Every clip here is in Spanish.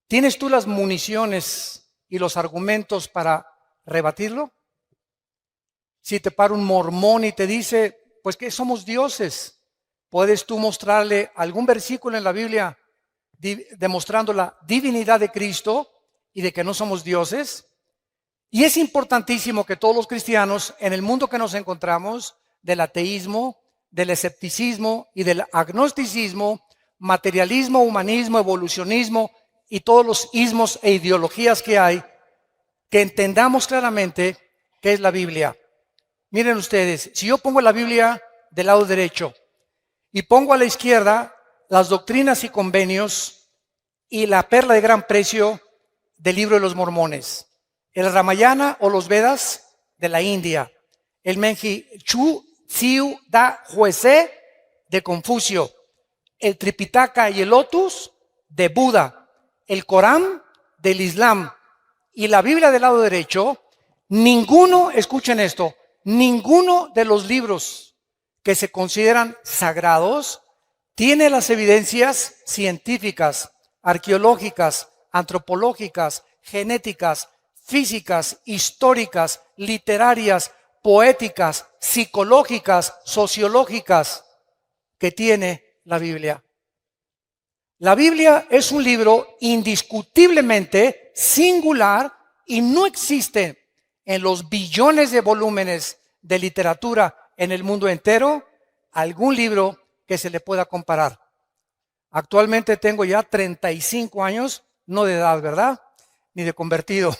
¿Tienes tú las municiones y los argumentos para rebatirlo? Si te para un mormón y te dice, pues que somos dioses, ¿puedes tú mostrarle algún versículo en la Biblia demostrando la divinidad de Cristo y de que no somos dioses? Y es importantísimo que todos los cristianos, en el mundo que nos encontramos, del ateísmo, del escepticismo y del agnosticismo, materialismo, humanismo, evolucionismo y todos los ismos e ideologías que hay, que entendamos claramente qué es la Biblia. Miren ustedes, si yo pongo la Biblia del lado derecho y pongo a la izquierda las doctrinas y convenios y la perla de gran precio del libro de los mormones, el Ramayana o los Vedas de la India, el Menji Chu Tsiu Da Huese de Confucio, el Tripitaka y el Lotus de Buda, el Corán del Islam y la Biblia del lado derecho, ninguno, escuchen esto, ninguno de los libros que se consideran sagrados tiene las evidencias científicas, arqueológicas, antropológicas, genéticas, físicas, históricas, literarias, poéticas, psicológicas, sociológicas que tiene la Biblia. La Biblia es un libro indiscutiblemente singular y no existe en los billones de volúmenes de literatura en el mundo entero algún libro que se le pueda comparar. Actualmente tengo ya 35 años, no de edad, ¿verdad? Ni de convertido,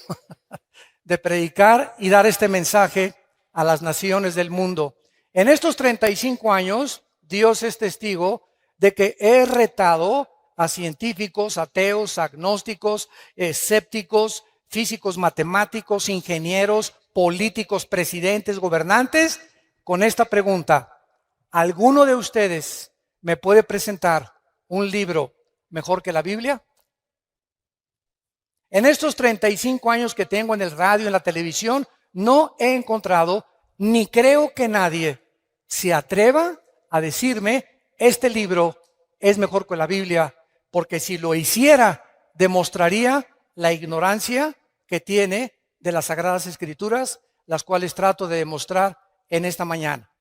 de predicar y dar este mensaje a las naciones del mundo. En estos 35 años, Dios es testigo de que he retado a científicos, ateos, agnósticos, escépticos, físicos, matemáticos, ingenieros, políticos, presidentes, gobernantes, con esta pregunta: ¿alguno de ustedes me puede presentar un libro mejor que la Biblia? En estos 35 años que tengo en el radio, en la televisión, no he encontrado, ni creo que nadie se atreva a decirme, este libro es mejor que la Biblia, porque si lo hiciera, demostraría la ignorancia que tiene de las Sagradas Escrituras, las cuales trato de demostrar en esta mañana.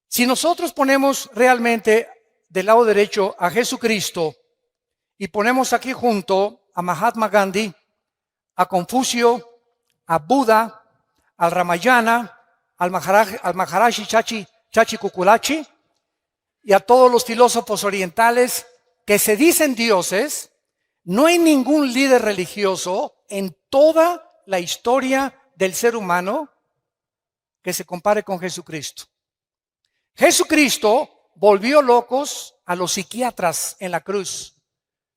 Si nosotros ponemos realmente del lado derecho a Jesucristo y ponemos aquí junto a Mahatma Gandhi, a Confucio, a Buda, al Ramayana, al Maharaji Chachi Kukulachi y a todos los filósofos orientales que se dicen dioses, no hay ningún líder religioso en toda la historia del ser humano que se compare con Jesucristo. Jesucristo volvió locos a los psiquiatras en la cruz.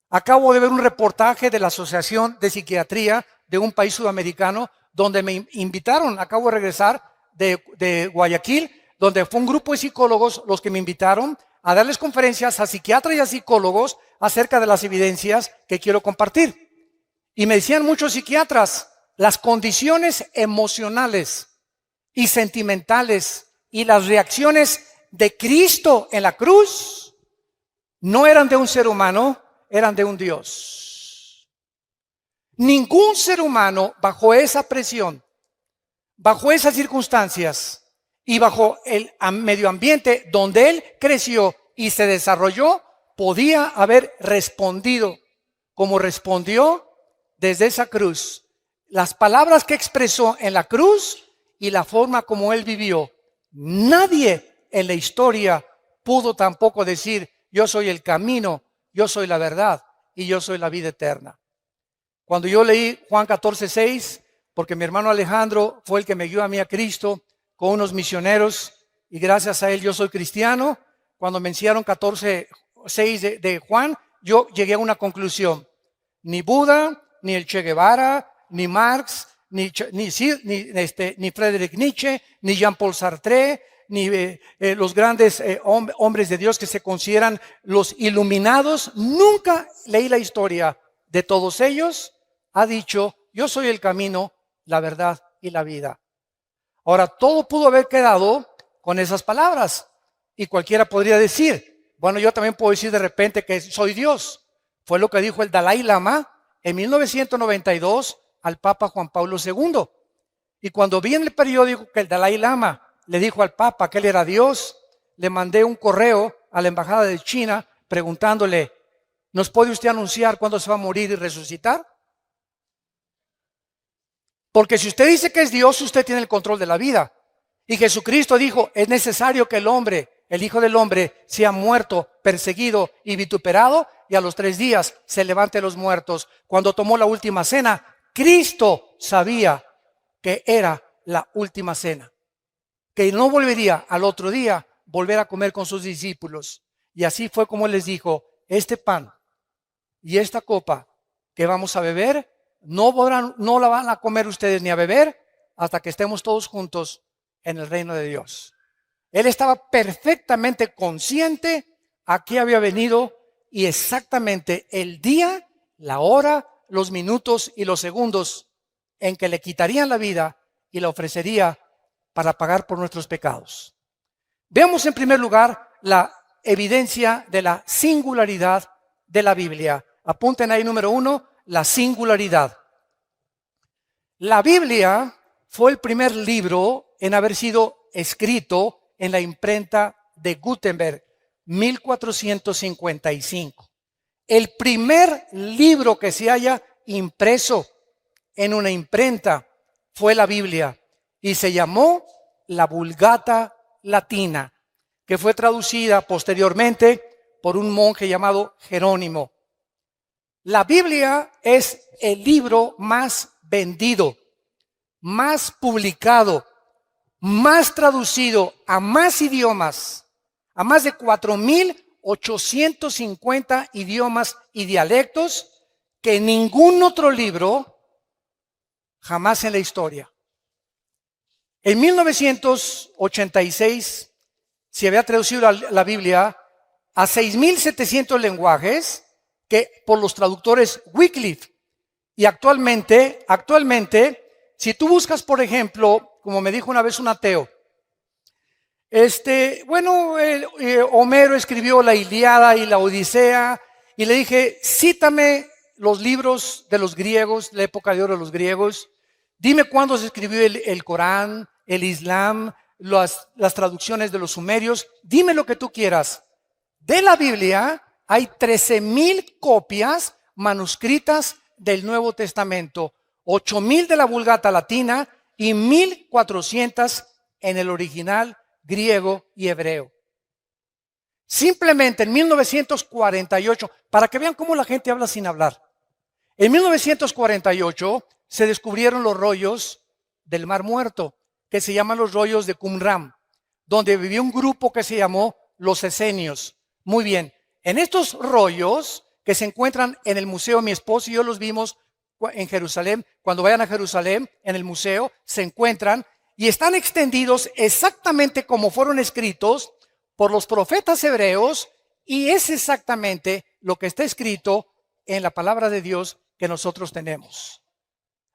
Acabo de ver un reportaje de la Asociación de Psiquiatría de un país sudamericano donde me invitaron, acabo de regresar de Guayaquil, donde fue un grupo de psicólogos los que me invitaron a darles conferencias a psiquiatras y a psicólogos acerca de las evidencias que quiero compartir. Y me decían muchos psiquiatras, las condiciones emocionales y sentimentales y las reacciones de Cristo en la cruz no eran de un ser humano, eran de un Dios. Ningún ser humano bajo esa presión, bajo esas circunstancias y bajo el medio ambiente donde él creció y se desarrolló, podía haber respondido como respondió desde esa cruz. Las palabras que expresó en la cruz y la forma como él vivió. Nadie en la historia pudo tampoco decir, yo soy el camino, yo soy la verdad y yo soy la vida eterna. Cuando yo leí Juan 14:6, porque mi hermano Alejandro fue el que me guió a mí a Cristo con unos misioneros y gracias a él yo soy cristiano, cuando me enseñaron 14:6 de Juan, yo llegué a una conclusión. Ni Buda, ni el Che Guevara, ni Marx, ni Friedrich Nietzsche, ni Jean-Paul Sartre, ni los grandes hombres de Dios que se consideran los iluminados, nunca leí la historia de todos ellos, ha dicho, yo soy el camino, la verdad y la vida. Ahora, todo pudo haber quedado con esas palabras y cualquiera podría decir, bueno, yo también puedo decir de repente que soy Dios. Fue lo que dijo el Dalai Lama en 1992 al Papa Juan Pablo II. Y cuando vi en el periódico que el Dalai Lama le dijo al Papa que él era Dios, le mandé un correo a la embajada de China preguntándole, ¿nos puede usted anunciar cuándo se va a morir y resucitar? Porque si usted dice que es Dios, usted tiene el control de la vida. Y Jesucristo dijo, es necesario que el hombre, el Hijo del Hombre, sea muerto, perseguido y vituperado, y a los 3 días se levante de los muertos. Cuando tomó la última cena, Cristo sabía que era la última cena, que no volvería al otro día volver a comer con sus discípulos. Y así fue como les dijo, este pan y esta copa que vamos a beber, no la van a comer ustedes ni a beber hasta que estemos todos juntos en el reino de Dios. Él estaba perfectamente consciente a qué había venido y exactamente el día, la hora, los minutos y los segundos en que le quitarían la vida y la ofrecería para pagar por nuestros pecados. Veamos en primer lugar la evidencia de la singularidad de la Biblia. Apunten ahí número 1, la singularidad. La Biblia fue el primer libro en haber sido escrito en la imprenta de Gutenberg, 1455. El primer libro que se haya impreso en una imprenta fue la Biblia y se llamó la Vulgata Latina, que fue traducida posteriormente por un monje llamado Jerónimo. La Biblia es el libro más vendido, más publicado, más traducido a más idiomas, a más de 4,850 idiomas y dialectos que ningún otro libro jamás en la historia. En 1986 se había traducido la Biblia a 6,700 lenguajes que por los traductores Wycliffe. Y actualmente, si tú buscas, por ejemplo, como me dijo una vez un ateo, Homero escribió la Ilíada y la Odisea, y le dije, cítame los libros de los griegos, la época de oro de los griegos, dime cuándo se escribió el Corán, el Islam, las traducciones de los sumerios, dime lo que tú quieras. De la Biblia hay 13,000 copias manuscritas del Nuevo Testamento, 8,000 de la Vulgata Latina y 1,400 en el original griego y hebreo. Simplemente en 1948, para que vean cómo la gente habla sin hablar, en 1948 se descubrieron los rollos del Mar Muerto, que se llaman los rollos de Qumran, donde vivía un grupo que se llamó los esenios. Muy bien, en estos rollos que se encuentran en el museo, mi esposo y yo los vimos en Jerusalén, cuando vayan a Jerusalén, en el museo, se encuentran y están extendidos exactamente como fueron escritos por los profetas hebreos, y es exactamente lo que está escrito en la palabra de Dios que nosotros tenemos.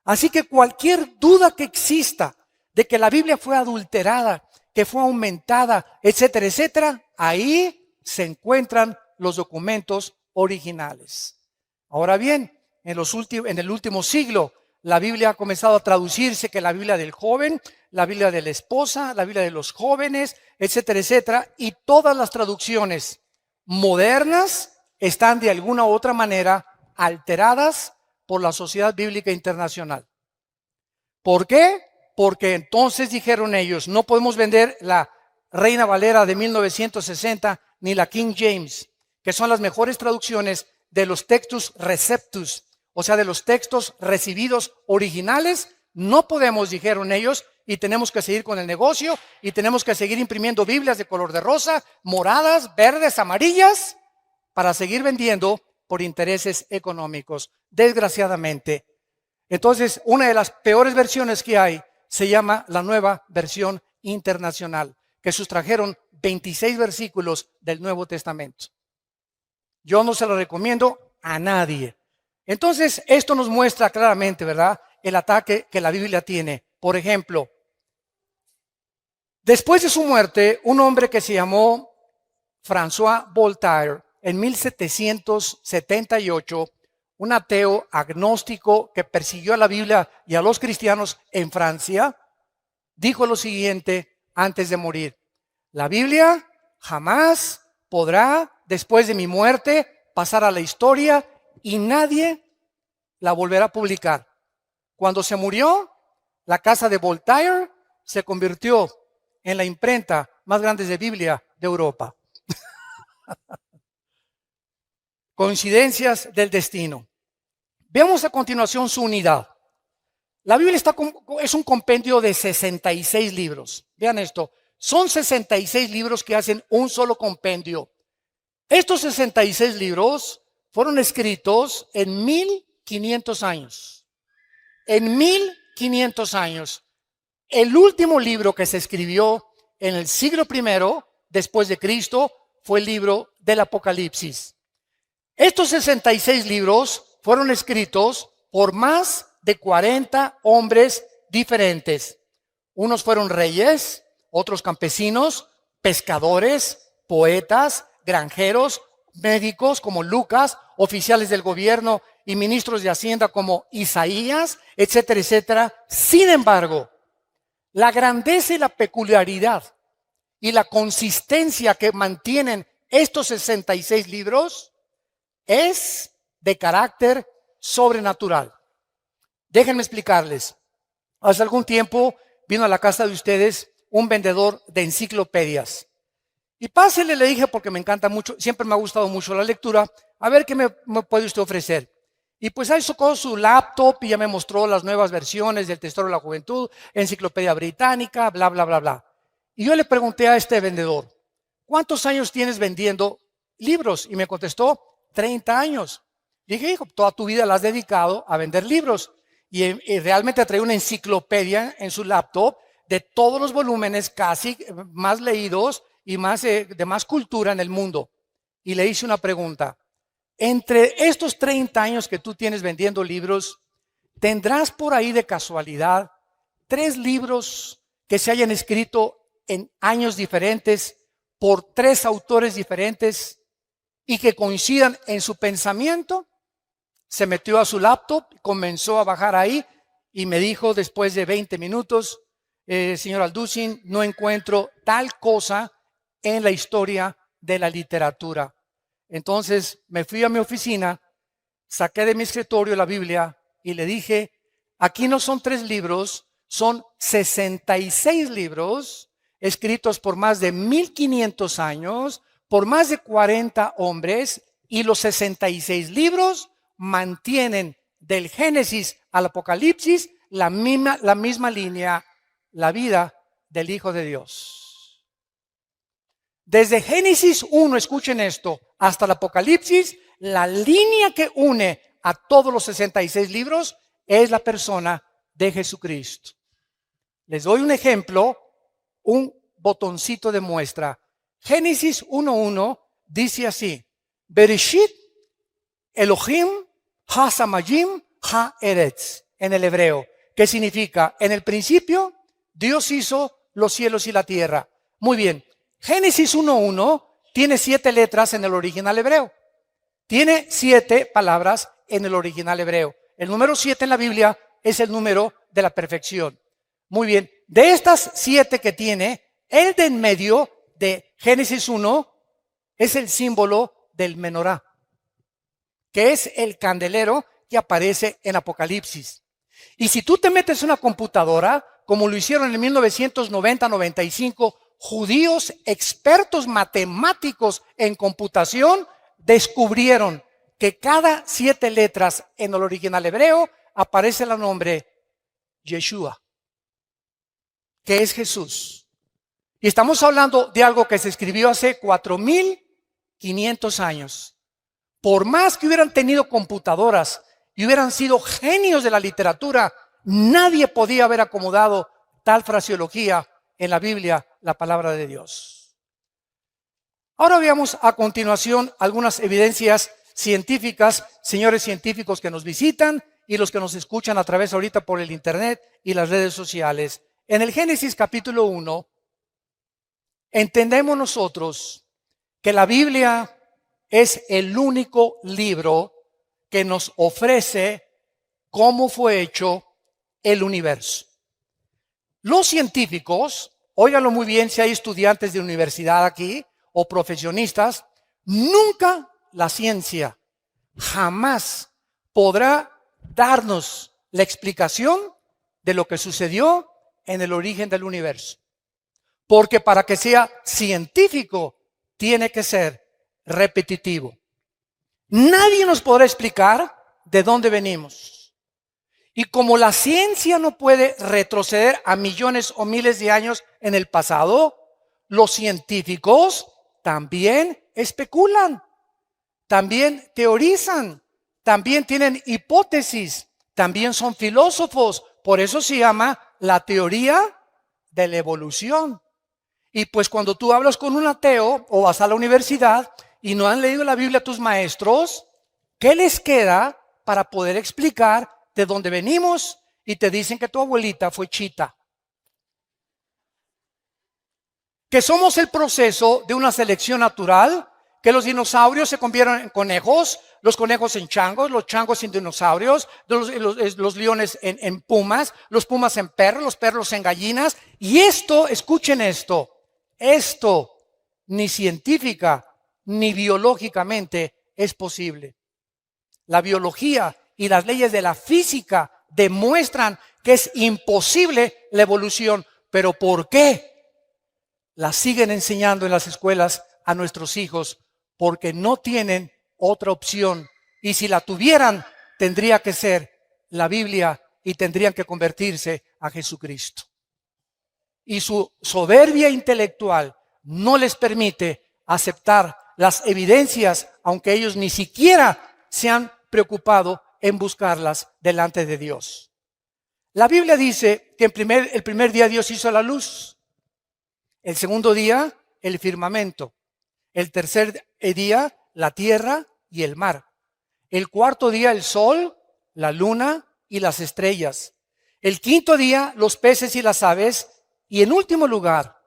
Así que cualquier duda que exista de que la Biblia fue adulterada, que fue aumentada, etcétera, etcétera, ahí se encuentran los documentos originales. Ahora bien, en el último siglo, la Biblia ha comenzado a traducirse, que la Biblia del joven, la Biblia de la esposa, la Biblia de los jóvenes, etcétera, etcétera, y todas las traducciones modernas están de alguna u otra manera alteradas por la Sociedad Bíblica Internacional. ¿Por qué? Porque entonces dijeron ellos, no podemos vender la Reina Valera de 1960 ni la King James, que son las mejores traducciones de los textus receptus, o sea, de los textos recibidos originales. No podemos, dijeron ellos, y tenemos que seguir con el negocio, y tenemos que seguir imprimiendo Biblias de color de rosa, moradas, verdes, amarillas, para seguir vendiendo por intereses económicos, desgraciadamente. Entonces, una de las peores versiones que hay se llama la Nueva Versión Internacional, que sustrajeron 26 versículos del Nuevo Testamento. Yo no se lo recomiendo a nadie. Entonces, esto nos muestra claramente, ¿verdad?, el ataque que la Biblia tiene. Por ejemplo, después de su muerte, un hombre que se llamó François Voltaire, en 1778, un ateo agnóstico que persiguió a la Biblia y a los cristianos en Francia, dijo lo siguiente antes de morir: la Biblia jamás podrá, después de mi muerte, pasar a la historia y nadie la volverá a publicar. Cuando se murió, la casa de Voltaire se convirtió en la imprenta más grande de Biblia de Europa. Coincidencias del destino. Veamos a continuación su unidad. La Biblia es un compendio de 66 libros. Vean esto, son 66 libros que hacen un solo compendio. Estos 66 libros fueron escritos en 1500 años. En 1500 años. El último libro que se escribió en el siglo I después de Cristo fue el libro del Apocalipsis. Estos 66 libros fueron escritos por más de 40 hombres diferentes. Unos fueron reyes, otros campesinos, pescadores, poetas, granjeros, médicos como Lucas, oficiales del gobierno y ministros de Hacienda como Isaías, etcétera, etcétera. Sin embargo, la grandeza y la peculiaridad y la consistencia que mantienen estos 66 libros es de carácter sobrenatural. Déjenme explicarles. Hace algún tiempo vino a la casa de ustedes un vendedor de enciclopedias. Y pásele, le dije, porque me encanta mucho, siempre me ha gustado mucho la lectura, a ver qué me puede usted ofrecer. Y pues ahí sacó su laptop y ya me mostró las nuevas versiones del Tesoro de la Juventud, Enciclopedia Británica, bla, bla, bla, bla. Y yo le pregunté a este vendedor, ¿cuántos años tienes vendiendo libros? Y me contestó, 30 años. Dije, hijo, toda tu vida la has dedicado a vender libros. Y realmente trae una enciclopedia en su laptop de todos los volúmenes casi más leídos y más de más cultura en el mundo. Y le hice una pregunta. Entre estos 30 años que tú tienes vendiendo libros, ¿tendrás por ahí de casualidad 3 libros que se hayan escrito en años diferentes por 3 autores diferentes y que coincidan en su pensamiento? Se metió a su laptop, comenzó a bajar ahí y me dijo después de 20 minutos, señor Alducin, no encuentro tal cosa en la historia de la literatura. Entonces me fui a mi oficina, saqué de mi escritorio la Biblia y le dije, aquí no son 3 libros, son 66 libros escritos por más de 1500 años, por más de 40 hombres, y los 66 libros mantienen del Génesis al Apocalipsis la misma línea, la vida del Hijo de Dios. Desde Génesis 1, escuchen esto, hasta el Apocalipsis, la línea que une a todos los 66 libros es la persona de Jesucristo. Les doy un ejemplo, un botoncito de muestra. Génesis 1:1 dice así, Bereshit Elohim ha-samayim ha-eretz, en el hebreo, que significa, en el principio, Dios hizo los cielos y la tierra. Muy bien, Génesis 1:1 tiene 7 letras en el original hebreo. Tiene 7 palabras en el original hebreo. El número 7 en la Biblia es el número de la perfección. Muy bien, de estas 7 que tiene, el de en medio de Génesis 1 es el símbolo del menorá, que es el candelero que aparece en Apocalipsis. Y si tú te metes en una computadora, como lo hicieron en 1990-95, judíos expertos matemáticos en computación descubrieron que cada 7 letras en el original hebreo aparece el nombre Yeshua, que es Jesús. Y estamos hablando de algo que se escribió hace 4500 años. Por más que hubieran tenido computadoras y hubieran sido genios de la literatura, nadie podía haber acomodado tal fraseología en la Biblia, la palabra de Dios. Ahora veamos a continuación algunas evidencias científicas, señores científicos que nos visitan y los que nos escuchan a través ahorita por el internet y las redes sociales. En el Génesis capítulo 1, entendemos nosotros que la Biblia es el único libro que nos ofrece cómo fue hecho el universo. Los científicos, óiganlo muy bien si hay estudiantes de universidad aquí o profesionistas, nunca la ciencia jamás podrá darnos la explicación de lo que sucedió en el origen del universo. Porque para que sea científico tiene que ser repetitivo. Nadie nos podrá explicar de dónde venimos. Y como la ciencia no puede retroceder a millones o miles de años en el pasado, los científicos también especulan, también teorizan, también tienen hipótesis, también son filósofos. Por eso se llama la teoría de la evolución. Y pues cuando tú hablas con un ateo o vas a la universidad y no han leído la Biblia a tus maestros, ¿qué les queda para poder explicar de dónde venimos? Y te dicen que tu abuelita fue chita. Que somos el proceso de una selección natural, que los dinosaurios se convirtieron en conejos, los conejos en changos, los changos en dinosaurios, los leones en pumas, los pumas en perros, los perros en gallinas. Y esto, escuchen esto ni científica ni biológicamente es posible. La biología y las leyes de la física demuestran que es imposible la evolución. ¿Pero por qué? La siguen enseñando en las escuelas a nuestros hijos porque no tienen otra opción. Y si la tuvieran, tendría que ser la Biblia y tendrían que convertirse a Jesucristo. Y su soberbia intelectual no les permite aceptar las evidencias, aunque ellos ni siquiera se han preocupado en buscarlas delante de Dios. La Biblia dice que el primer día Dios hizo la luz, el segundo día el firmamento, el tercer día la tierra y el mar, el cuarto día el sol, la luna y las estrellas, el quinto día los peces y las aves, y en último lugar,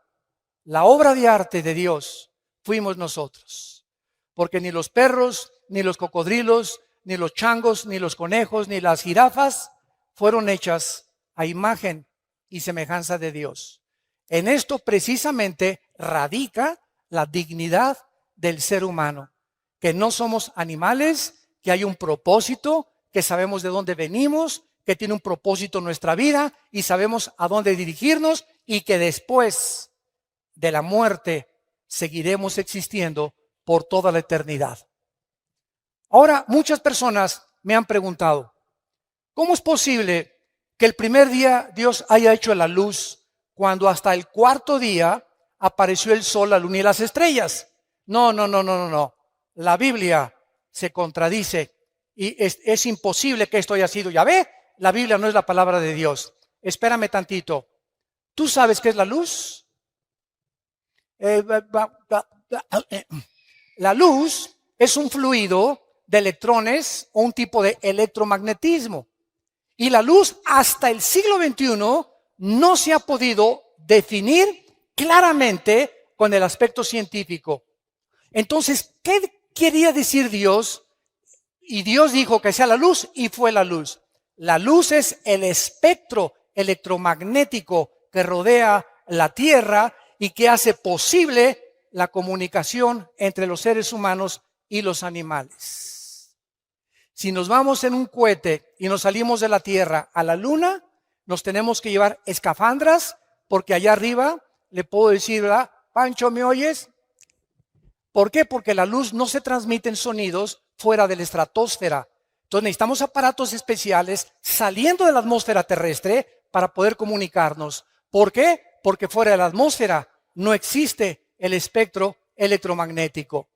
la obra de arte de Dios fuimos nosotros. Porque ni los perros, ni los cocodrilos, ni los changos, ni los conejos, ni las jirafas fueron hechas a imagen y semejanza de Dios. En esto precisamente radica la dignidad del ser humano. Que no somos animales, que hay un propósito, que sabemos de dónde venimos, que tiene un propósito en nuestra vida y sabemos a dónde dirigirnos y que después de la muerte seguiremos existiendo por toda la eternidad. Ahora, muchas personas me han preguntado, ¿cómo es posible que el primer día Dios haya hecho la luz cuando hasta el cuarto día apareció el sol, la luna y las estrellas? No. La Biblia se contradice y es imposible que esto haya sido. Ya ve, la Biblia no es la palabra de Dios. Espérame tantito. ¿Tú sabes qué es la luz? La luz es un fluido de electrones o un tipo de electromagnetismo. Y la luz hasta el siglo XXI no se ha podido definir claramente con el aspecto científico. Entonces, ¿qué quería decir Dios? Y Dios dijo que sea la luz y fue la luz. La luz es el espectro electromagnético que rodea la Tierra y que hace posible la comunicación entre los seres humanos y los animales. Si nos vamos en un cohete y nos salimos de la Tierra a la Luna, nos tenemos que llevar escafandras porque allá arriba le puedo decir, ¿verdad? Pancho, ¿me oyes? ¿Por qué? Porque la luz no se transmite en sonidos fuera de la estratosfera. Entonces necesitamos aparatos especiales saliendo de la atmósfera terrestre para poder comunicarnos. ¿Por qué? Porque fuera de la atmósfera no existe el espectro electromagnético.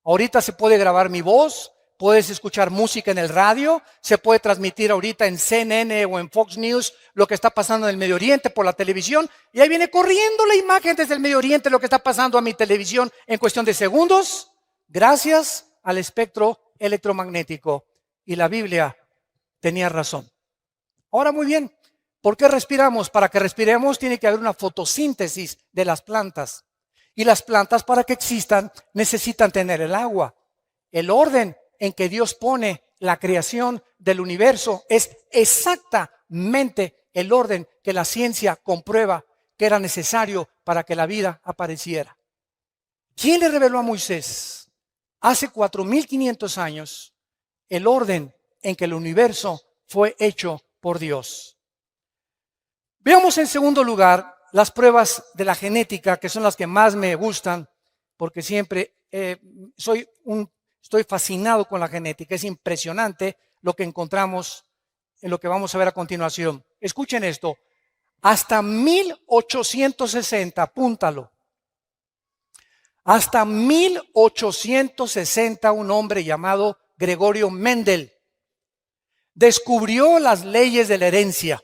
Ahorita se puede grabar mi voz, puedes escuchar música en el radio, se puede transmitir ahorita en CNN o en Fox News lo que está pasando en el Medio Oriente por la televisión, y ahí viene corriendo la imagen desde el Medio Oriente lo que está pasando a mi televisión en cuestión de segundos, gracias al espectro electromagnético. Y la Biblia tenía razón. Ahora muy bien, ¿por qué respiramos? Para que respiremos tiene que haber una fotosíntesis de las plantas. Y las plantas, para que existan, necesitan tener el agua. El orden en que Dios pone la creación del universo es exactamente el orden que la ciencia comprueba que era necesario para que la vida apareciera. ¿Quién le reveló a Moisés hace 4,500 años el orden en que el universo fue hecho por Dios? Veamos en segundo lugar las pruebas de la genética, que son las que más me gustan, porque siempre estoy fascinado con la genética. Es impresionante lo que encontramos en lo que vamos a ver a continuación. Escuchen esto. Hasta 1860, apúntalo. Hasta 1860, un hombre llamado Gregorio Mendel descubrió las leyes de la herencia.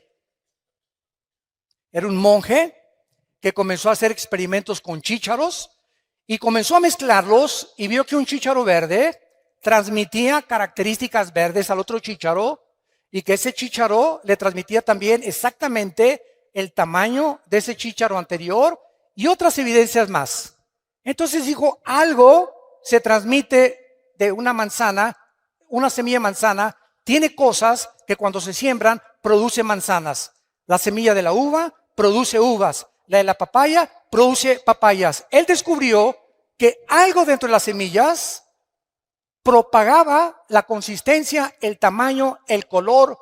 Era un monje que comenzó a hacer experimentos con chícharos y comenzó a mezclarlos y vio que un chícharo verde transmitía características verdes al otro chícharo y que ese chícharo le transmitía también exactamente el tamaño de ese chícharo anterior y otras evidencias más. Entonces dijo, algo se transmite de una manzana, una semilla de manzana, tiene cosas que cuando se siembran produce manzanas. La semilla de la uva produce uvas, la de la papaya produce papayas. Él descubrió que algo dentro de las semillas propagaba la consistencia, el tamaño, el color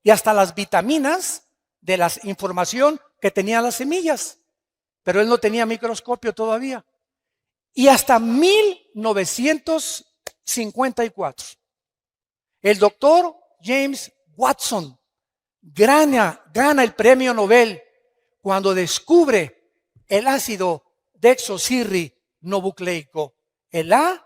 y hasta las vitaminas de la información que tenían las semillas. Pero él no tenía microscopio todavía. Y hasta 1954, el doctor James Watson gana el premio Nobel cuando descubre el ácido desoxirribonucleico, el ADN.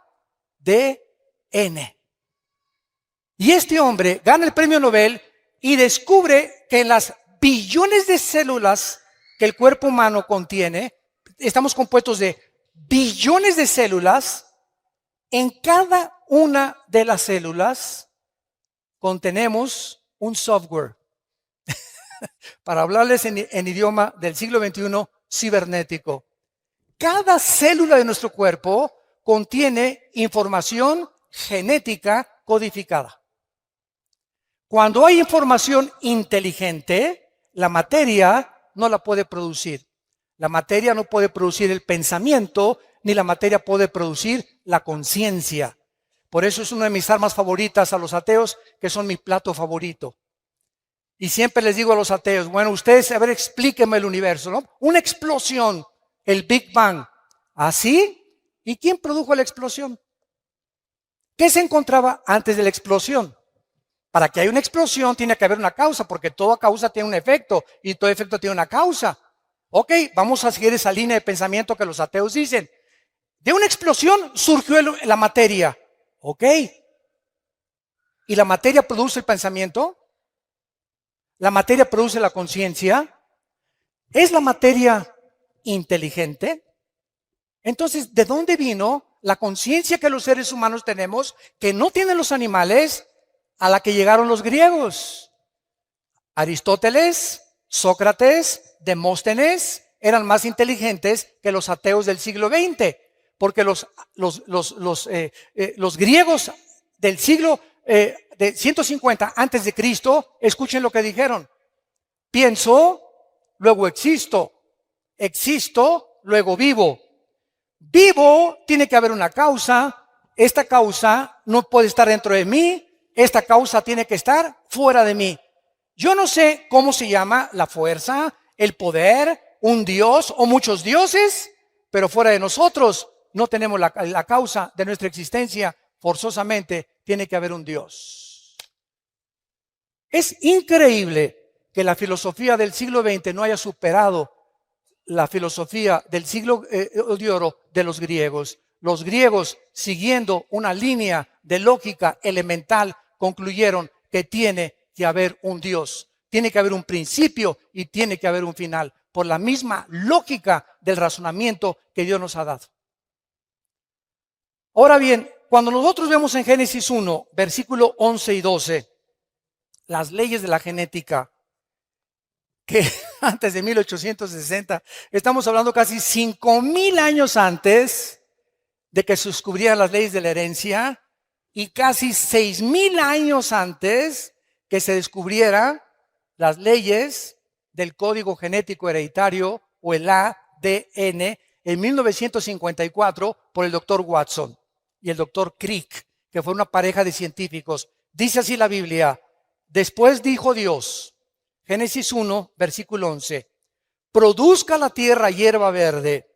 Y este hombre gana el premio Nobel y descubre que en las billones de células que el cuerpo humano contiene, estamos compuestos de billones de células, en cada una de las células contenemos un software. Para hablarles en idioma del siglo XXI, cibernético. Cada célula de nuestro cuerpo contiene información genética codificada. Cuando hay información inteligente, la materia no la puede producir. La materia no puede producir el pensamiento, ni la materia puede producir la conciencia. Por eso es una de mis armas favoritas a los ateos, que son mi plato favorito. Y siempre les digo a los ateos, bueno, ustedes, a ver, explíquenme el universo, ¿no? Una explosión, el Big Bang. ¿Así? ¿Y quién produjo la explosión? ¿Qué se encontraba antes de la explosión? Para que haya una explosión tiene que haber una causa, porque toda causa tiene un efecto y todo efecto tiene una causa. Ok, vamos a seguir esa línea de pensamiento que los ateos dicen. De una explosión surgió la materia. Ok. ¿Y la materia produce el pensamiento? ¿La materia produce la conciencia? ¿Es la materia inteligente? Entonces, ¿de dónde vino la conciencia que los seres humanos tenemos, que no tienen los animales, a la que llegaron los griegos? Aristóteles, Sócrates, Demóstenes eran más inteligentes que los ateos del siglo XX, porque los griegos del siglo de 150 antes de Cristo, escuchen lo que dijeron: pienso, luego existo, existo, luego vivo. Vivo, tiene que haber una causa, esta causa no puede estar dentro de mí, esta causa tiene que estar fuera de mí. Yo no sé cómo se llama la fuerza, el poder, un dios o muchos dioses, pero fuera de nosotros no tenemos la causa de nuestra existencia. Forzosamente tiene que haber un Dios. Es increíble que la filosofía del siglo XX no haya superado la filosofía del siglo de oro de los griegos. Los griegos, siguiendo una línea de lógica elemental, concluyeron que tiene que haber un Dios. Tiene que haber un principio y tiene que haber un final, por la misma lógica del razonamiento que Dios nos ha dado. Ahora bien, cuando nosotros vemos en Génesis 1, versículo 11 y 12, las leyes de la genética, que antes de 1860, estamos hablando casi 5,000 años antes de que se descubrieran las leyes de la herencia, y casi 6,000 años antes que se descubriera las leyes del código genético hereditario o el ADN en 1954 por el doctor Watson y el doctor Crick, que fue una pareja de científicos. Dice así la Biblia: después dijo Dios, Génesis 1, versículo 11, produzca la tierra hierba verde,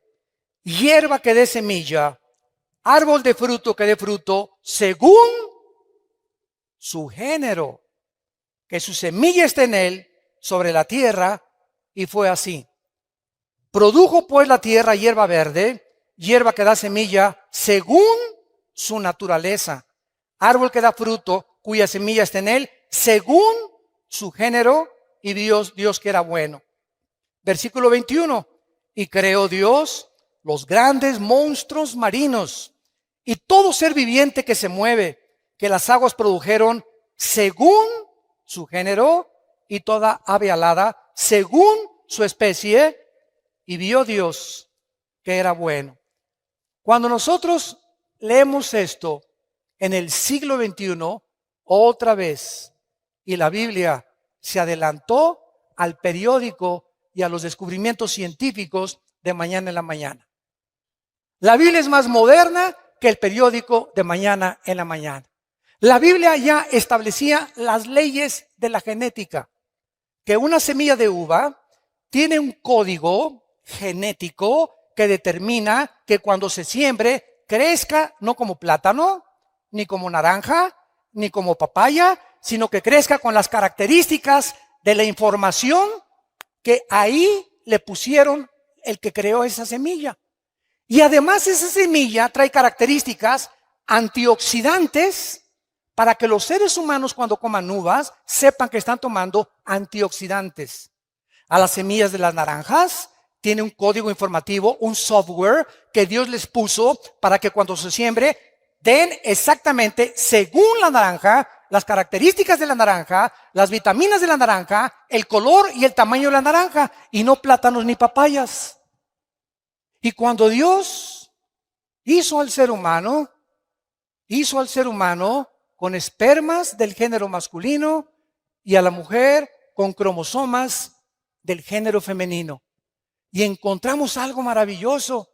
hierba que dé semilla, árbol de fruto que dé fruto, según su género, que su semilla esté en él, sobre la tierra, y fue así. Produjo pues la tierra hierba verde, hierba que da semilla, según su naturaleza, árbol que da fruto, cuya semilla está en él, según su género, y Dios que era bueno. Versículo 21, y creó Dios los grandes monstruos marinos y todo ser viviente que se mueve, que las aguas produjeron según su género, y toda ave alada según su especie, y vio Dios que era bueno. Cuando nosotros leemos esto en el siglo XXI, otra vez, y la Biblia se adelantó al periódico y a los descubrimientos científicos de mañana en la mañana. La Biblia es más moderna que el periódico de mañana en la mañana. La Biblia ya establecía las leyes de la genética, que una semilla de uva tiene un código genético que determina que cuando se siembre crezca no como plátano, ni como naranja, ni como papaya, sino que crezca con las características de la información que ahí le pusieron el que creó esa semilla. Y además esa semilla trae características antioxidantes para que los seres humanos cuando coman uvas sepan que están tomando antioxidantes. A las semillas de las naranjas tiene un código informativo, un software que Dios les puso para que cuando se siembre den exactamente según la naranja, las características de la naranja, las vitaminas de la naranja, el color y el tamaño de la naranja, y no plátanos ni papayas. Y cuando Dios hizo al ser humano con espermas del género masculino y a la mujer con cromosomas del género femenino. Y encontramos algo maravilloso,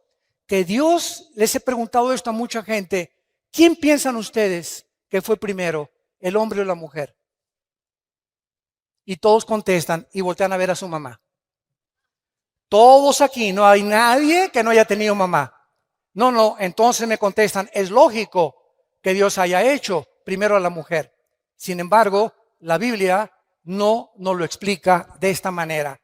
que Dios, les he preguntado esto a mucha gente, ¿quién piensan ustedes que fue primero, el hombre o la mujer? Y todos contestan y voltean a ver a su mamá. Todos aquí, no hay nadie que no haya tenido mamá. No, entonces me contestan, es lógico que Dios haya hecho primero a la mujer. Sin embargo, la Biblia no nos lo explica de esta manera.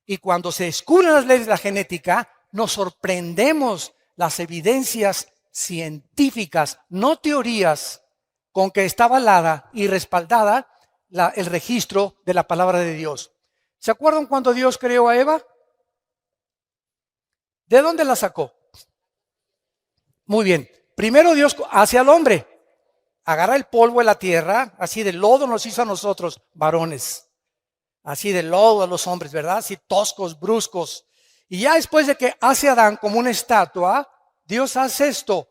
Y cuando se descubren las leyes de la genética, nos sorprendemos las evidencias científicas, no teorías, con que está avalada y respaldada el registro de la palabra de Dios. ¿Se acuerdan cuando Dios creó a Eva? ¿De dónde la sacó? Muy bien. Primero Dios hace al hombre. Agarra el polvo de la tierra, así de lodo nos hizo a nosotros, varones. Así de lodo a los hombres, ¿verdad? Así toscos, bruscos. Y ya después de que hace a Adán como una estatua, Dios hace esto.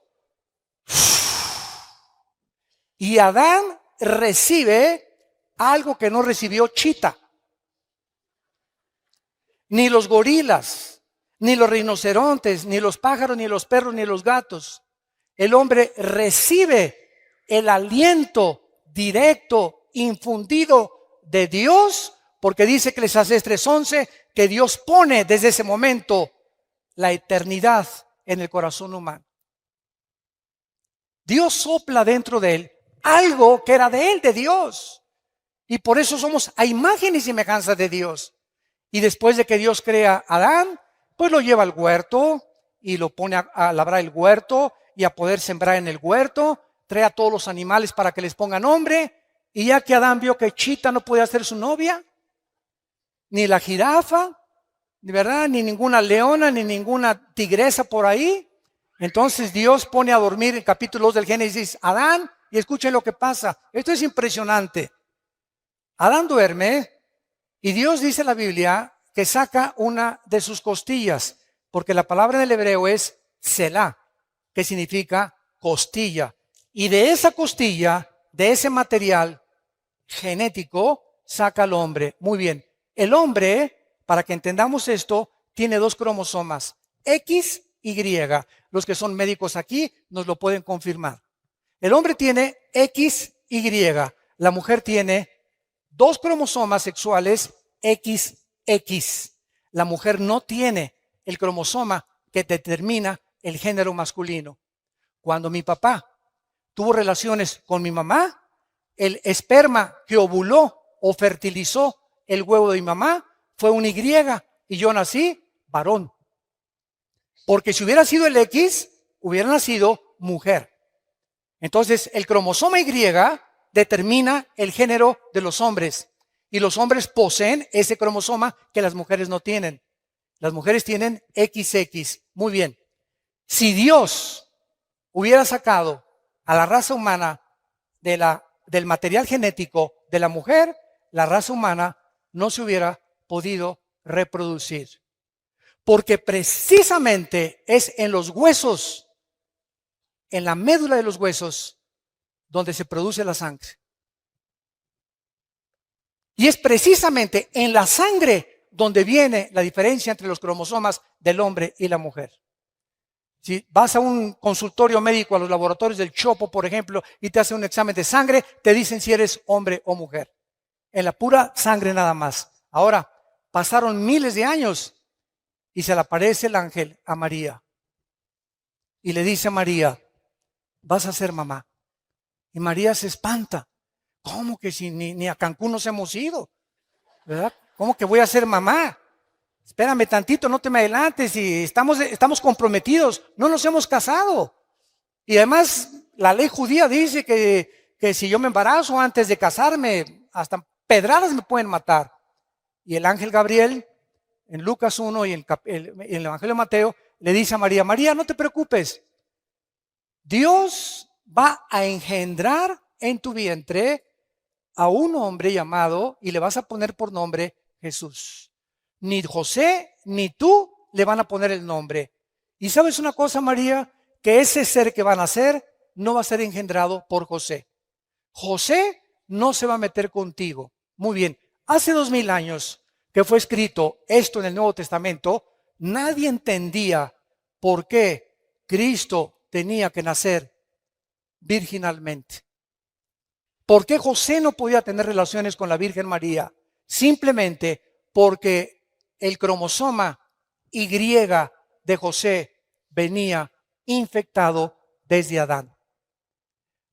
Y Adán recibe algo que no recibió Chita, ni los gorilas, ni los rinocerontes, ni los pájaros, ni los perros, ni los gatos. El hombre recibe el aliento directo, infundido de Dios, porque dice Eclesiastés 3:11 que Dios pone desde ese momento la eternidad en el corazón humano. Dios sopla dentro de él algo que era de él, de Dios. Y por eso somos a imagen y semejanza de Dios. Y después de que Dios crea a Adán, pues lo lleva al huerto y lo pone a labrar el huerto y a poder sembrar en el huerto. Trae a todos los animales para que les pongan nombre. Y ya que Adán vio que Chita no podía ser su novia, ni la jirafa, ¿verdad? Ni ninguna leona, ni ninguna tigresa por ahí. Entonces Dios pone a dormir en capítulo 2 del Génesis a Adán, y escuchen lo que pasa. Esto es impresionante. Adán duerme y Dios dice en la Biblia que saca una de sus costillas, porque la palabra en el hebreo es Selah, que significa costilla. Y de esa costilla, de ese material genético, saca al hombre. Muy bien. El hombre, para que entendamos esto, tiene 2 cromosomas, X y Y. Los que son médicos aquí nos lo pueden confirmar. El hombre tiene X, Y. La mujer tiene 2 cromosomas sexuales XX. La mujer no tiene el cromosoma que determina el género masculino. Cuando mi papá tuvo relaciones con mi mamá, el esperma que ovuló o fertilizó el huevo de mi mamá fue un Y y yo nací varón. Porque si hubiera sido el X, hubiera nacido mujer. Entonces, el cromosoma Y determina el género de los hombres. Y los hombres poseen ese cromosoma que las mujeres no tienen. Las mujeres tienen XX. Muy bien. Si Dios hubiera sacado a la raza humana del material genético de la mujer, la raza humana no se hubiera podido reproducir. Porque precisamente es en los huesos, en la médula de los huesos, donde se produce la sangre. Y es precisamente en la sangre donde viene la diferencia entre los cromosomas del hombre y la mujer. Si vas a un consultorio médico, a los laboratorios del Chopo, por ejemplo, y te hacen un examen de sangre, te dicen si eres hombre o mujer. En la pura sangre nada más. Ahora, pasaron miles de años y se le aparece el ángel a María. Y le dice a María, vas a ser mamá. Y María se espanta. ¿Cómo que si ni a Cancún nos hemos ido? ¿Verdad? ¿Cómo que voy a ser mamá? Espérame tantito, no te me adelantes, y estamos comprometidos, no nos hemos casado. Y además, la ley judía dice que si yo me embarazo antes de casarme, hasta pedradas me pueden matar. Y el ángel Gabriel, en Lucas 1 y en el Evangelio de Mateo, le dice a María, María, no te preocupes, Dios va a engendrar en tu vientre a un hombre llamado, y le vas a poner por nombre Jesús. Ni José ni tú le van a poner el nombre. Y sabes una cosa, María, que ese ser que van a nacer no va a ser engendrado por José. José no se va a meter contigo. Muy bien, hace 2000 años que fue escrito esto en el Nuevo Testamento, nadie entendía por qué Cristo tenía que nacer virginalmente. ¿Por qué José no podía tener relaciones con la Virgen María? Simplemente porque el cromosoma Y de José venía infectado desde Adán.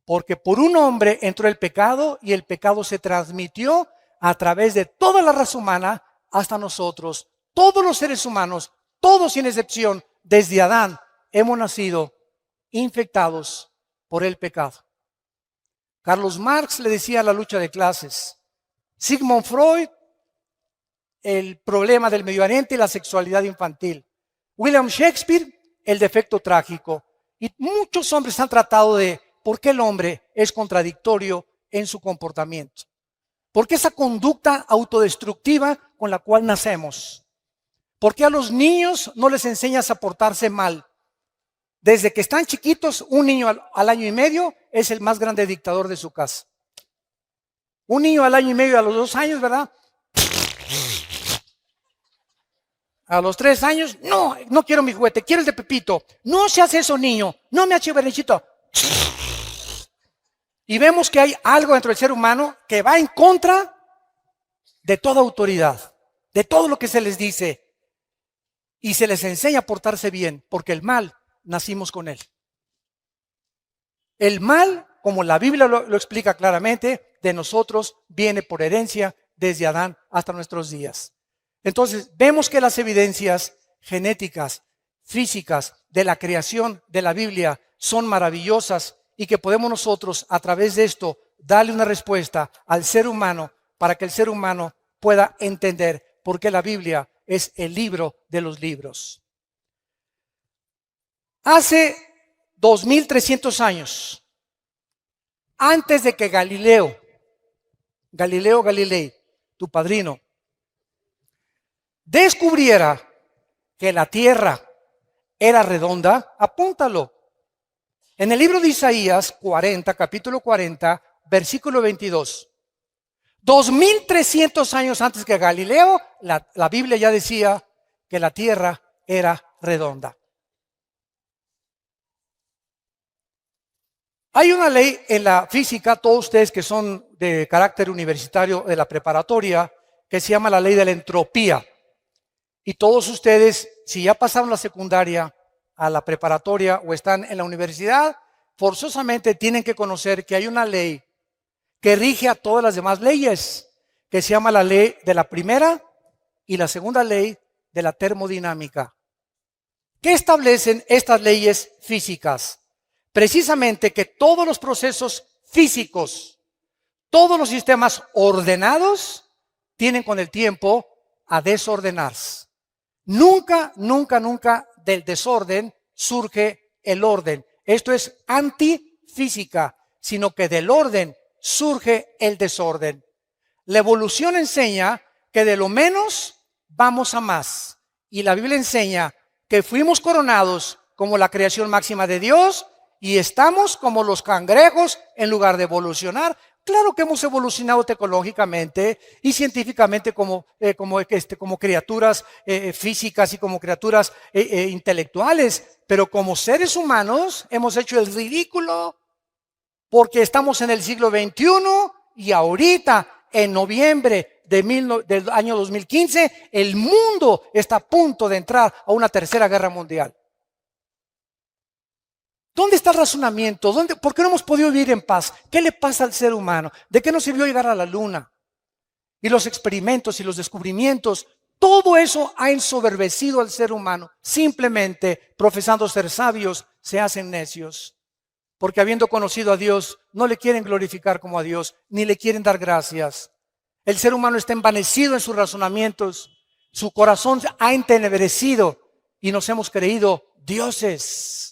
Porque por un hombre entró el pecado y el pecado se transmitió a través de toda la raza humana hasta nosotros. Todos los seres humanos, todos sin excepción, desde Adán, hemos nacido infectados por el pecado. Carlos Marx le decía la lucha de clases. Sigmund Freud, el problema del Medio Oriente y la sexualidad infantil. William Shakespeare, el defecto trágico. Y muchos hombres han tratado de por qué el hombre es contradictorio en su comportamiento. ¿Por qué esa conducta autodestructiva con la cual nacemos? ¿Por qué a los niños no les enseñas a portarse mal? Desde que están chiquitos, un niño al año y medio es el más grande dictador de su casa. Un niño al año y medio, a los 2 años, ¿verdad? A los 3 años, no quiero mi juguete, quiero el de Pepito. No se hace eso, niño, no me hace berrinchito. Y vemos que hay algo dentro del ser humano que va en contra de toda autoridad, de todo lo que se les dice. Y se les enseña a portarse bien, porque el mal nacimos con él. El mal, como la Biblia lo explica claramente, de nosotros viene por herencia desde Adán hasta nuestros días. Entonces, vemos que las evidencias genéticas, físicas de la creación de la Biblia son maravillosas y que podemos nosotros, a través de esto, darle una respuesta al ser humano para que el ser humano pueda entender por qué la Biblia es el libro de los libros. Hace 2300 años, antes de que Galileo Galilei, tu padrino, descubriera que la tierra era redonda, apúntalo. En el libro de Isaías 40, capítulo 40, versículo 22. 2300 años antes que Galileo, la Biblia ya decía que la tierra era redonda. Hay una ley en la física, todos ustedes que son de carácter universitario de la preparatoria, que se llama la ley de la entropía. Y todos ustedes, si ya pasaron la secundaria a la preparatoria o están en la universidad, forzosamente tienen que conocer que hay una ley que rige a todas las demás leyes, que se llama la ley de la primera y la segunda ley de la termodinámica. ¿Qué establecen estas leyes físicas? Precisamente que todos los procesos físicos, todos los sistemas ordenados, tienen con el tiempo a desordenarse. Nunca, nunca, nunca del desorden surge el orden. Esto es antifísica, sino que del orden surge el desorden. La evolución enseña que de lo menos vamos a más. Y la Biblia enseña que fuimos coronados como la creación máxima de Dios y estamos como los cangrejos en lugar de evolucionar. Claro que hemos evolucionado tecnológicamente y científicamente como criaturas físicas y como criaturas intelectuales, pero como seres humanos hemos hecho el ridículo porque estamos en el siglo XXI y ahorita, en noviembre del año 2015, el mundo está a punto de entrar a una tercera guerra mundial. ¿Dónde está el razonamiento? ¿Por qué no hemos podido vivir en paz? ¿Qué le pasa al ser humano? ¿De qué nos sirvió llegar a la luna? Y los experimentos y los descubrimientos, todo eso ha ensoberbecido al ser humano. Simplemente, profesando ser sabios, se hacen necios. Porque habiendo conocido a Dios, no le quieren glorificar como a Dios, ni le quieren dar gracias. El ser humano está envanecido en sus razonamientos. Su corazón ha entenebrecido y nos hemos creído dioses.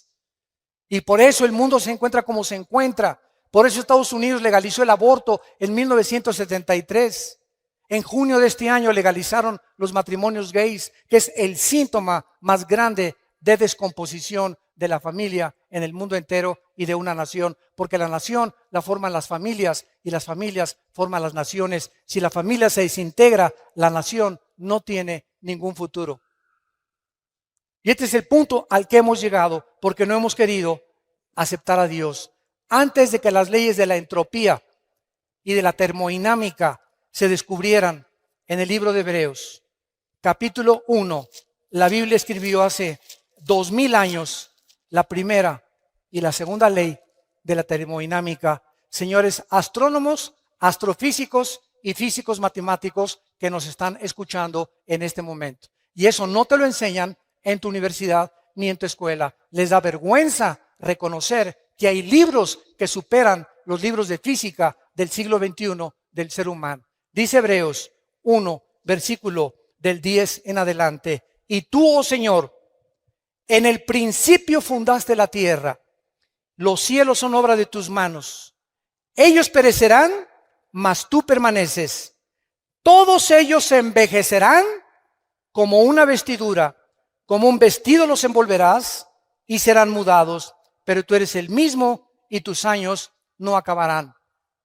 Y por eso el mundo se encuentra como se encuentra. Por eso Estados Unidos legalizó el aborto en 1973. En junio de este año legalizaron los matrimonios gays, que es el síntoma más grande de descomposición de la familia en el mundo entero y de una nación. Porque la nación la forman las familias y las familias forman las naciones. Si la familia se desintegra, la nación no tiene ningún futuro. Y este es el punto al que hemos llegado porque no hemos querido aceptar a Dios. Antes de que las leyes de la entropía y de la termodinámica se descubrieran en el libro de Hebreos, capítulo 1, la Biblia escribió hace 2000 años la primera y la segunda ley de la termodinámica. Señores astrónomos, astrofísicos y físicos matemáticos que nos están escuchando en este momento. Y eso no te lo enseñan en tu universidad ni en tu escuela. Les da vergüenza reconocer que hay libros que superan los libros de física del siglo XXI del ser humano. Dice Hebreos 1, versículo del 10 en adelante. Y tú, oh Señor, en el principio fundaste la tierra. Los cielos son obra de tus manos. Ellos perecerán, mas tú permaneces. Todos ellos se envejecerán como una vestidura. Como un vestido los envolverás y serán mudados, pero tú eres el mismo y tus años no acabarán.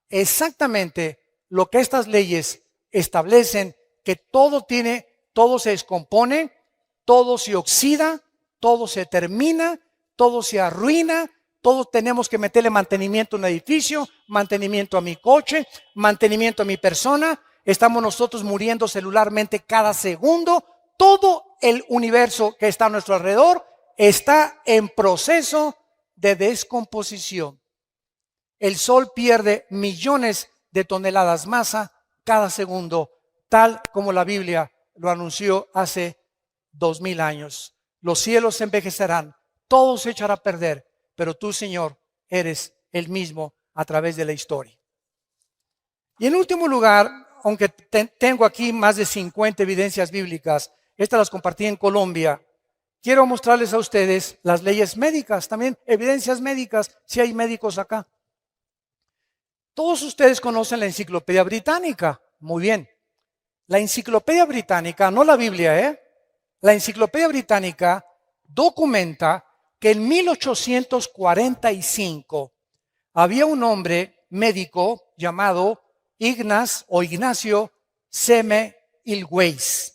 Exactamente lo que estas leyes establecen, que todo se descompone, todo se oxida, todo se termina, todo se arruina, todos tenemos que meterle mantenimiento a un edificio, mantenimiento a mi coche, mantenimiento a mi persona. Estamos nosotros muriendo celularmente cada segundo. Todo el universo que está a nuestro alrededor está en proceso de descomposición. El Sol pierde millones de toneladas masa cada segundo, tal como la Biblia lo anunció hace 2000 años. Los cielos se envejecerán, todo se echará a perder, pero tú, Señor, eres el mismo a través de la historia. Y en último lugar, aunque tengo aquí más de 50 evidencias bíblicas, estas las compartí en Colombia, quiero mostrarles a ustedes las leyes médicas, también evidencias médicas, si hay médicos acá. Todos ustedes conocen la Enciclopedia Británica, muy bien. La Enciclopedia Británica, no la Biblia, la Enciclopedia Británica documenta que en 1845 había un hombre médico llamado Ignacio Semmelweis.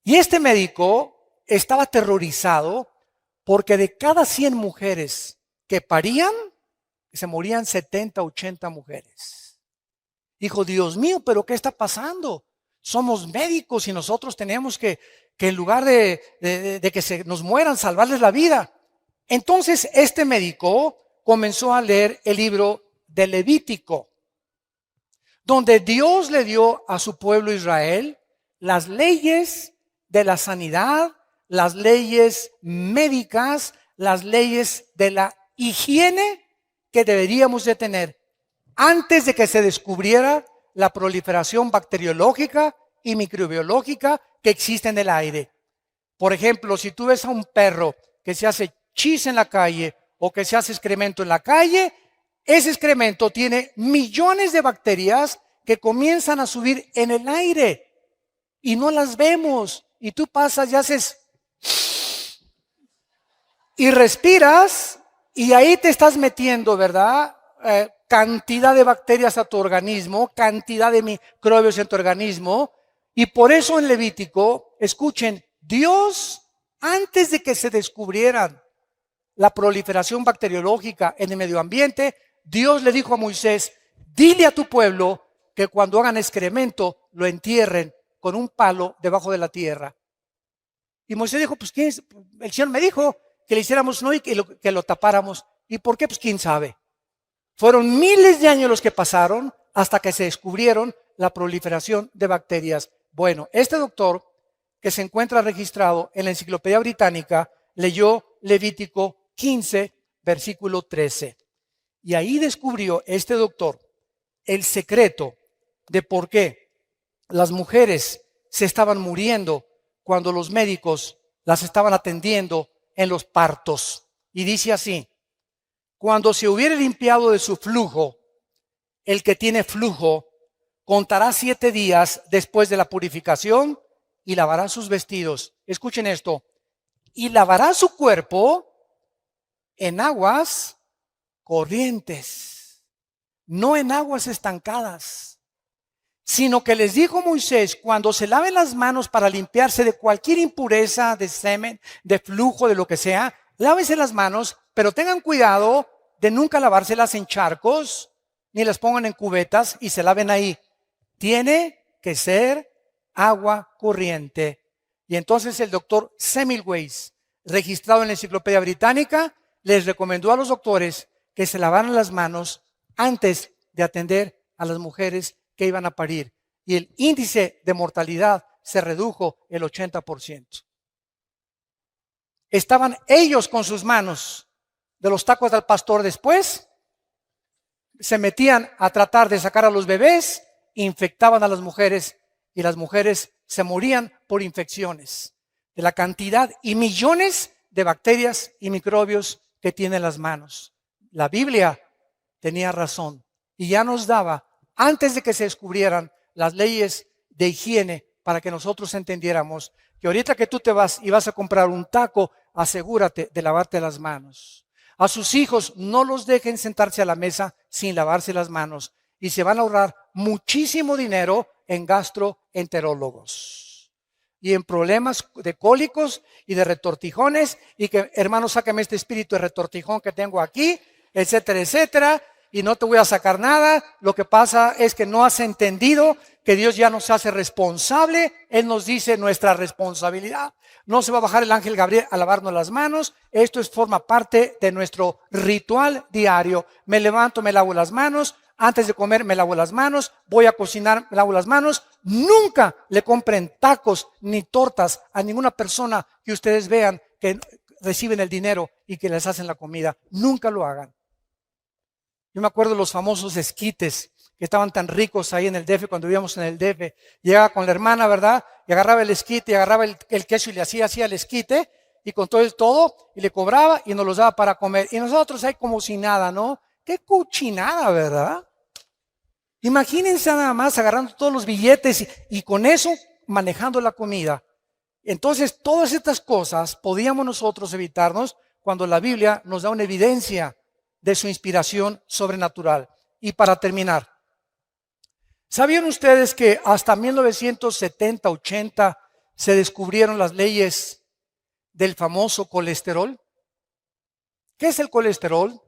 Y este médico estaba aterrorizado porque de cada 100 mujeres que parían, se morían 70, 80 mujeres. Dijo, Dios mío, ¿pero qué está pasando? Somos médicos y nosotros tenemos que en lugar de que se nos mueran, salvarles la vida. Entonces este médico comenzó a leer el libro de Levítico, donde Dios le dio a su pueblo Israel las leyes de la sanidad, las leyes médicas, las leyes de la higiene que deberíamos de tener antes de que se descubriera la proliferación bacteriológica y microbiológica que existe en el aire. Por ejemplo, si tú ves a un perro que se hace chis en la calle o que se hace excremento en la calle, ese excremento tiene millones de bacterias que comienzan a subir en el aire y no las vemos. Y tú pasas y haces y respiras y ahí te estás metiendo, ¿verdad? Cantidad de bacterias a tu organismo, cantidad de microbios en tu organismo. Y por eso en Levítico, escuchen, Dios, antes de que se descubrieran la proliferación bacteriológica en el medio ambiente, Dios le dijo a Moisés, dile a tu pueblo que cuando hagan excremento lo entierren con un palo debajo de la tierra. Y Moisés dijo, pues ¿quién es? El Señor me dijo que le hiciéramos no y que lo tapáramos. ¿Y por qué? Pues quién sabe. Fueron miles de años los que pasaron hasta que se descubrieron la proliferación de bacterias. Bueno, este doctor que se encuentra registrado en la Enciclopedia Británica leyó Levítico 15, versículo 13. Y ahí descubrió este doctor el secreto de por qué las mujeres se estaban muriendo cuando los médicos las estaban atendiendo en los partos. Y dice así, cuando se hubiere limpiado de su flujo, el que tiene flujo contará 7 días después de la purificación y lavará sus vestidos. Escuchen esto. Y lavará su cuerpo en aguas corrientes, no en aguas estancadas, sino que les dijo Moisés, cuando se laven las manos para limpiarse de cualquier impureza, de semen, de flujo, de lo que sea, lávense las manos, pero tengan cuidado de nunca lavárselas en charcos, ni las pongan en cubetas y se laven ahí. Tiene que ser agua corriente. Y entonces el doctor Semmelweis, registrado en la Enciclopedia Británica, les recomendó a los doctores que se lavaran las manos antes de atender a las mujeres que iban a parir. Y el índice de mortalidad se redujo el 80%. Estaban ellos con sus manos de los tacos del pastor después, se metían a tratar de sacar a los bebés, infectaban a las mujeres y las mujeres se morían por infecciones de la cantidad y millones de bacterias y microbios que tienen las manos. La Biblia tenía razón y ya nos daba, antes de que se descubrieran las leyes de higiene, para que nosotros entendiéramos que ahorita que tú te vas y vas a comprar un taco, asegúrate de lavarte las manos. A sus hijos no los dejen sentarse a la mesa sin lavarse las manos y se van a ahorrar muchísimo dinero en gastroenterólogos y en problemas de cólicos y de retortijones y que, hermano, sácame este espíritu de retortijón que tengo aquí, etcétera, etcétera, y no te voy a sacar nada. Lo que pasa es que no has entendido que Dios ya nos hace responsable. Él nos dice nuestra responsabilidad. No se va a bajar el ángel Gabriel a lavarnos las manos. Esto forma parte de nuestro ritual diario. Me levanto, me lavo las manos. Antes de comer me lavo las manos. Voy a cocinar, me lavo las manos. Nunca le compren tacos ni tortas a ninguna persona que ustedes vean que reciben el dinero y que les hacen la comida. Nunca lo hagan. Yo me acuerdo de los famosos esquites que estaban tan ricos ahí en el DF cuando vivíamos en el DF. Llegaba con la hermana, ¿verdad? Y agarraba el esquite, y agarraba el queso y le hacía así al esquite y con todo y le cobraba y nos los daba para comer. Y nosotros ahí como si nada, ¿no? Qué cuchinada, ¿verdad? Imagínense nada más agarrando todos los billetes y con eso manejando la comida. Entonces, todas estas cosas podíamos nosotros evitarnos cuando la Biblia nos da una evidencia de su inspiración sobrenatural. Y para terminar, ¿sabían ustedes que hasta 1970-80 se descubrieron las leyes del famoso colesterol? ¿Qué es el colesterol?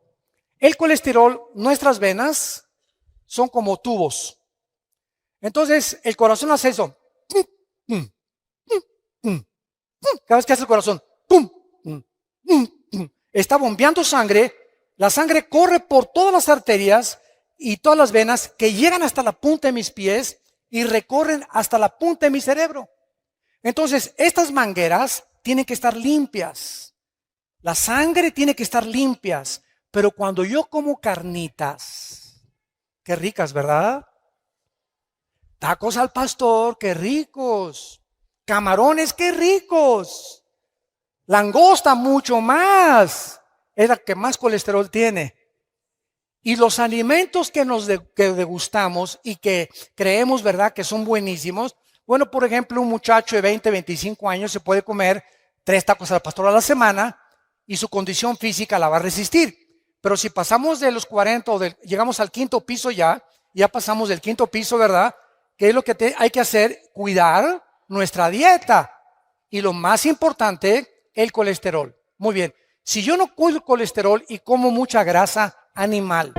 El colesterol, nuestras venas son como tubos. Entonces, el corazón hace eso. Cada vez que hace el corazón, está bombeando sangre. La sangre corre por todas las arterias y todas las venas que llegan hasta la punta de mis pies y recorren hasta la punta de mi cerebro. Entonces, estas mangueras tienen que estar limpias. La sangre tiene que estar limpias. Pero cuando yo como carnitas, qué ricas, ¿verdad? Tacos al pastor, qué ricos. Camarones, qué ricos. Langosta, mucho más. Es la que más colesterol tiene. Y los alimentos que que degustamos y que creemos, ¿verdad?, que son buenísimos. Bueno, por ejemplo, un muchacho de 20, 25 años se puede comer 3 tacos al pastor a la semana y su condición física la va a resistir. Pero si pasamos de los 40 llegamos al 5.º piso ya pasamos del 5.º piso, ¿verdad? ¿Qué es lo que hay que hacer? Cuidar nuestra dieta. Y lo más importante, el colesterol. Muy bien. Si yo no cuido el colesterol y como mucha grasa animal,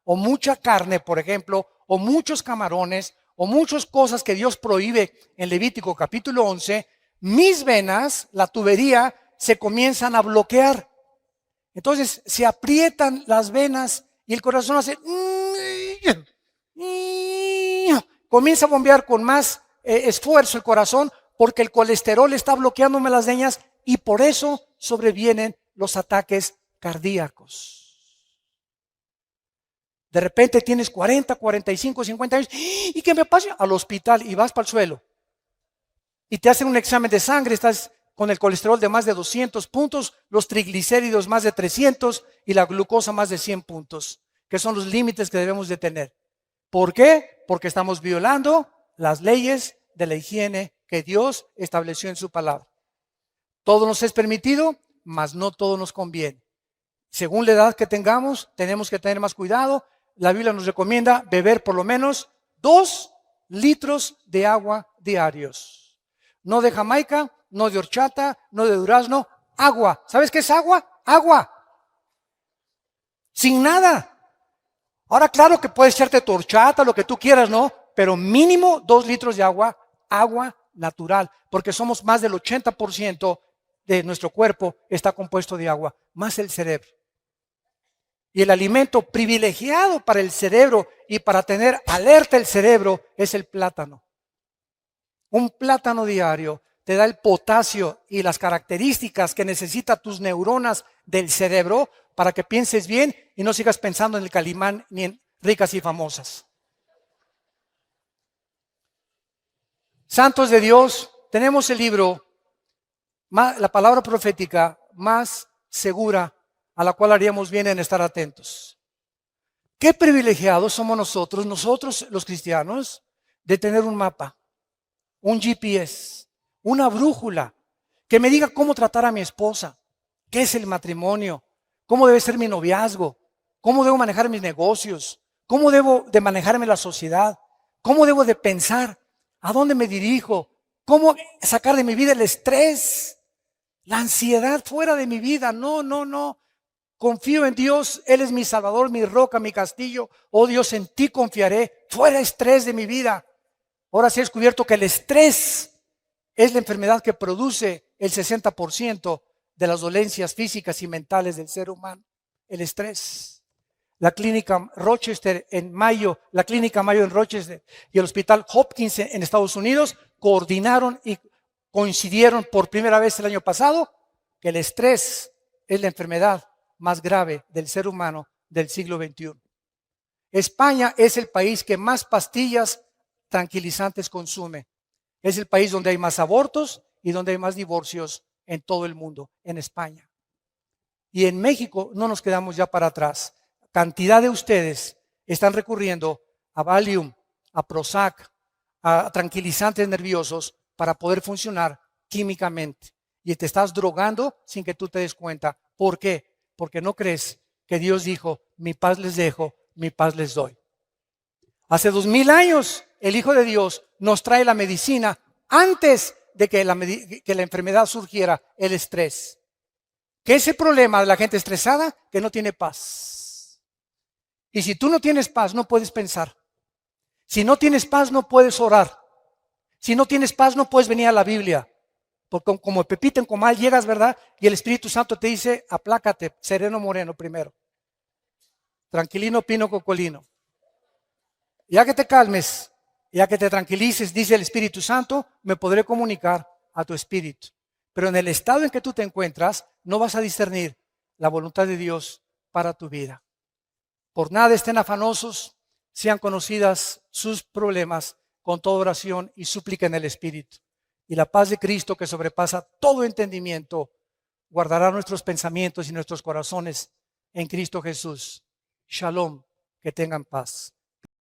o mucha carne, por ejemplo, o muchos camarones, o muchas cosas que Dios prohíbe en Levítico capítulo 11, mis venas, la tubería, se comienzan a bloquear. Entonces se aprietan las venas y el corazón hace... Comienza a bombear con más esfuerzo el corazón porque el colesterol está bloqueándome las venas y por eso sobrevienen los ataques cardíacos. De repente tienes 40, 45, 50 años. ¿Y qué me pasa? Al hospital y vas para el suelo. Y te hacen un examen de sangre, estás con el colesterol de más de 200 puntos, los triglicéridos más de 300 y la glucosa más de 100 puntos, que son los límites que debemos de tener. ¿Por qué? Porque estamos violando las leyes de la higiene que Dios estableció en su palabra. Todo nos es permitido, mas no todo nos conviene. Según la edad que tengamos, tenemos que tener más cuidado. La Biblia nos recomienda beber por lo menos 2 litros de agua diarios. No de Jamaica, no de horchata, no de durazno, agua. ¿Sabes qué es agua? Agua. Sin nada. Ahora, claro que puedes echarte tu horchata, lo que tú quieras, ¿no? Pero mínimo 2 litros de agua, agua natural, porque somos más del 80% de nuestro cuerpo está compuesto de agua, más el cerebro. Y el alimento privilegiado para el cerebro y para tener alerta el cerebro es el plátano. Un plátano diario te da el potasio y las características que necesitan tus neuronas del cerebro para que pienses bien y no sigas pensando en el Calimán ni en ricas y famosas. Santos de Dios, tenemos el libro, la palabra profética más segura a la cual haríamos bien en estar atentos. Qué privilegiados somos nosotros los cristianos, de tener un mapa, un GPS, una brújula, que me diga cómo tratar a mi esposa, qué es el matrimonio, cómo debe ser mi noviazgo, cómo debo manejar mis negocios, ¿Cómo debo de manejarme en la sociedad? ¿Cómo debo de pensar? ¿A dónde me dirijo? ¿Cómo sacar de mi vida el estrés? La ansiedad fuera de mi vida. No, no, no. Confío en Dios. Él es mi Salvador, mi roca, mi castillo. Oh Dios, en ti confiaré. Fuera estrés de mi vida. Ahora sí he descubierto que el estrés es la enfermedad que produce el 60% de las dolencias físicas y mentales del ser humano. El estrés. La clínica Rochester en Mayo, la clínica Mayo en Rochester y el hospital Hopkins en Estados Unidos coordinaron y coincidieron por primera vez el año pasado que el estrés es la enfermedad más grave del ser humano del siglo XXI. España es el país que más pastillas tranquilizantes consume. Es el país donde hay más abortos y donde hay más divorcios en todo el mundo, en España. Y en México no nos quedamos ya para atrás. Cantidad de ustedes están recurriendo a Valium, a Prozac, a tranquilizantes nerviosos para poder funcionar químicamente. Y te estás drogando sin que tú te des cuenta. ¿Por qué? Porque no crees que Dios dijo, mi paz les dejo, mi paz les doy. Hace 2000 años el Hijo de Dios nos trae la medicina antes de que la enfermedad surgiera, el estrés. ¿Qué es el problema de la gente estresada? Que no tiene paz. Y si tú no tienes paz, no puedes pensar. Si no tienes paz, no puedes orar. Si no tienes paz, no puedes venir a la Biblia. Porque como Pepita en comal llegas, ¿verdad? Y el Espíritu Santo te dice, aplácate, sereno moreno primero. Tranquilino pino cocolino. Ya que te calmes, ya que te tranquilices, dice el Espíritu Santo, me podré comunicar a tu espíritu. Pero en el estado en que tú te encuentras, no vas a discernir la voluntad de Dios para tu vida. Por nada estén afanosos, sean conocidas sus problemas con toda oración y súplica en el Espíritu. Y la paz de Cristo, que sobrepasa todo entendimiento, guardará nuestros pensamientos y nuestros corazones en Cristo Jesús. Shalom, que tengan paz.